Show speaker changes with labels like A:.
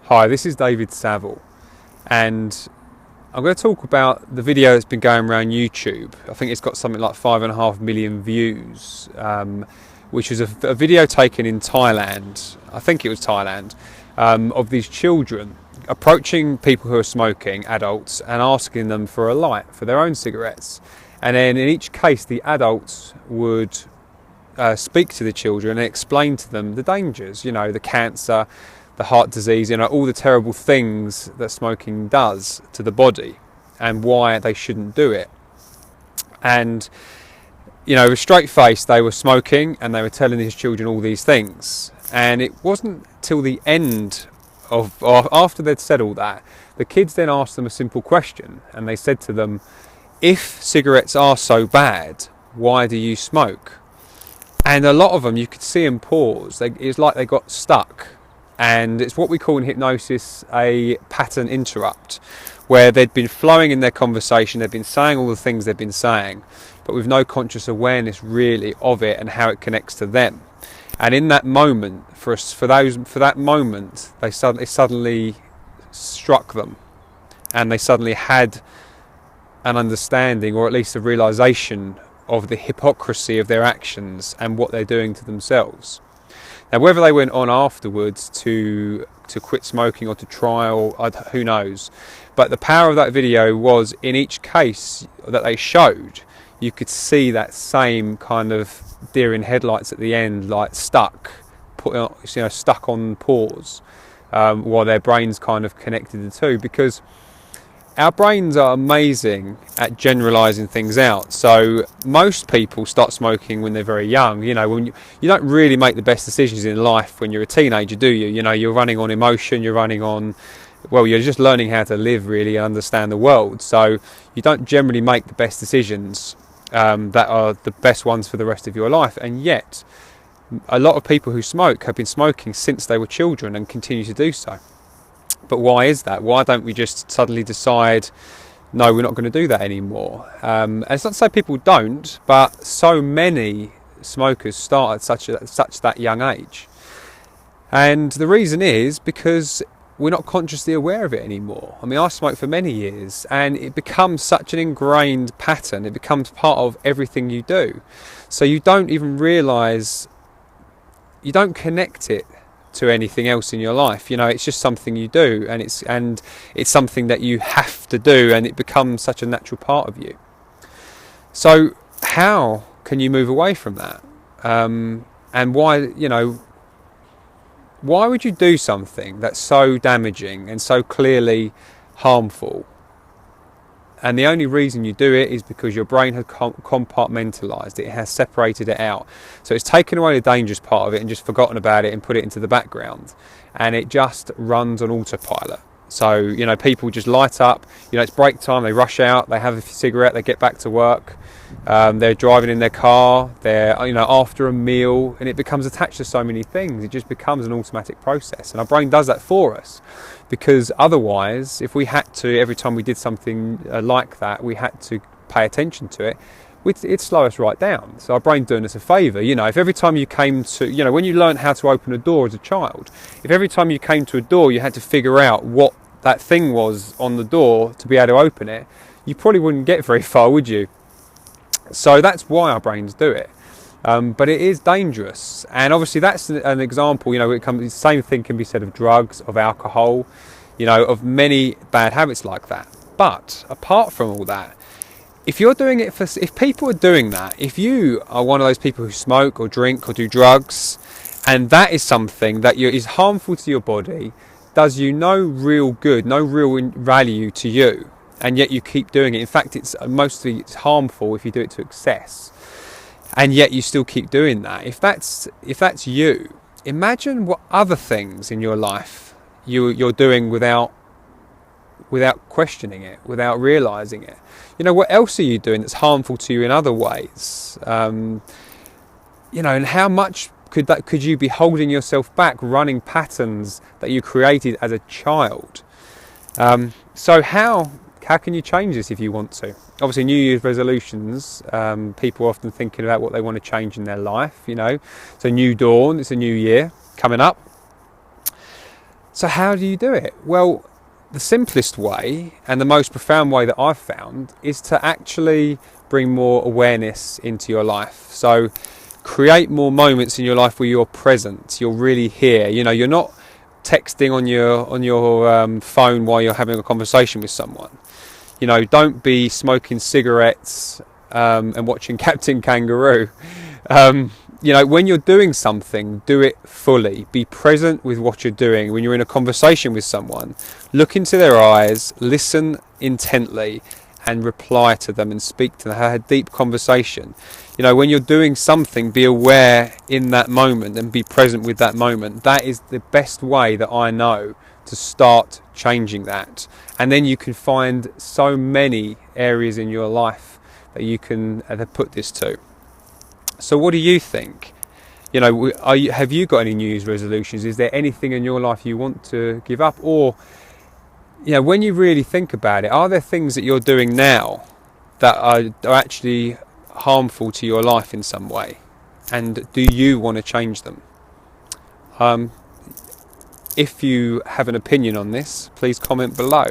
A: Hi, this is David Saville, and I'm going to talk about the video that's been going around YouTube. I think it's got something like 5.5 million views, which was a video taken in Thailand, I think it was Thailand, of these children approaching people who are smoking, adults, and asking them for a light for their own cigarettes. And then in each case, the adults would speak to the children and explain to them the dangers, the cancer, the heart disease, all the terrible things that smoking does to the body and why they shouldn't do it. And, with a straight face, they were smoking and they were telling these children all these things. And it wasn't till the end or after they'd said all that, the kids then asked them a simple question, and they said to them, if cigarettes are so bad, why do you smoke? And a lot of them, you could see them pause. It's like they got stuck. And it's what we call in hypnosis a pattern interrupt, where they'd been flowing in their conversation, they'd been saying all the things they'd been saying, but with no conscious awareness really of it and how it connects to them. And in that moment, for that moment, it suddenly struck them, and they suddenly had an understanding, or at least a realization of the hypocrisy of their actions and what they're doing to themselves. Now, whether they went on afterwards to quit smoking or to trial, who knows. But the power of that video was, in each case that they showed, you could see that same kind of deer in headlights at the end, like stuck on pause, while their brains kind of connected the two. Because our brains are amazing at generalising things out. So most people start smoking when they're very young. When you don't really make the best decisions in life when you're a teenager, do you? You're running on emotion, you're just learning how to live really and understand the world. So you don't generally make the best decisions that are the best ones for the rest of your life. And yet, a lot of people who smoke have been smoking since they were children and continue to do so. But why is that? Why don't we just suddenly decide, no, we're not going to do that anymore? And it's not to say people don't, but so many smokers start at such that young age. And the reason is because we're not consciously aware of it anymore. I smoked for many years, and it becomes such an ingrained pattern. It becomes part of everything you do. So you don't even realise, you don't connect it to anything else in your life. It's just something you do, and it's something that you have to do, and it becomes such a natural part of you. So how can you move away from that? And why would you do something that's so damaging and so clearly harmful? And the only reason you do it is because your brain has compartmentalized it. It has separated it out. So it's taken away the dangerous part of it and just forgotten about it and put it into the background. And it just runs on autopilot. So, people just light up. It's break time. They rush out. They have a cigarette. They get back to work. They're driving in their car. They're, after a meal. And it becomes attached to so many things. It just becomes an automatic process. And our brain does that for us. Because otherwise, if we had to, every time we did something like that, we had to pay attention to it, it'd slow us right down. So our brain's doing us a favour. If every time you came to, when you learned how to open a door as a child, if every time you came to a door you had to figure out what that thing was on the door to be able to open it, you probably wouldn't get very far, would you? So that's why our brains do it. But it is dangerous, and obviously that's an example. The same thing can be said of drugs, of alcohol, of many bad habits like that. But apart from all that, if you're doing it if people are doing that, if you are one of those people who smoke or drink or do drugs, and that is something that is harmful to your body, does you no real good, no real value to you, and yet you keep doing it. In fact, it's harmful if you do it to excess. And yet you still keep doing that. If that's you, imagine what other things in your life you're doing without questioning it, without realizing it. What else are you doing that's harmful to you in other ways? And how much could you be holding yourself back, running patterns that you created as a child? So how can you change this if you want to? Obviously, New Year's resolutions, people are often thinking about what they want to change in their life, It's a new dawn, it's a new year coming up. So how do you do it? Well, the simplest way and the most profound way that I've found is to actually bring more awareness into your life. So create more moments in your life where you're present, you're really here. You know, you're not texting on your phone while you're having a conversation with someone. You know, don't be smoking cigarettes and watching Captain Kangaroo. You know, when you're doing something, do it fully. Be present with what you're doing. When you're in a conversation with someone, look into their eyes, listen intently, and reply to them and speak to them. Have a deep conversation. You know, when you're doing something, be aware in that moment and be present with that moment. That is the best way that I know to start changing that. And then you can find so many areas in your life that you can put this to. So what do you think? You know, have you got any New Year's resolutions? Is there anything in your life you want to give up? Or, you know, when you really think about it, are there things that you're doing now that are actually harmful to your life in some way? And do you want to change them? If you have an opinion on this, please comment below.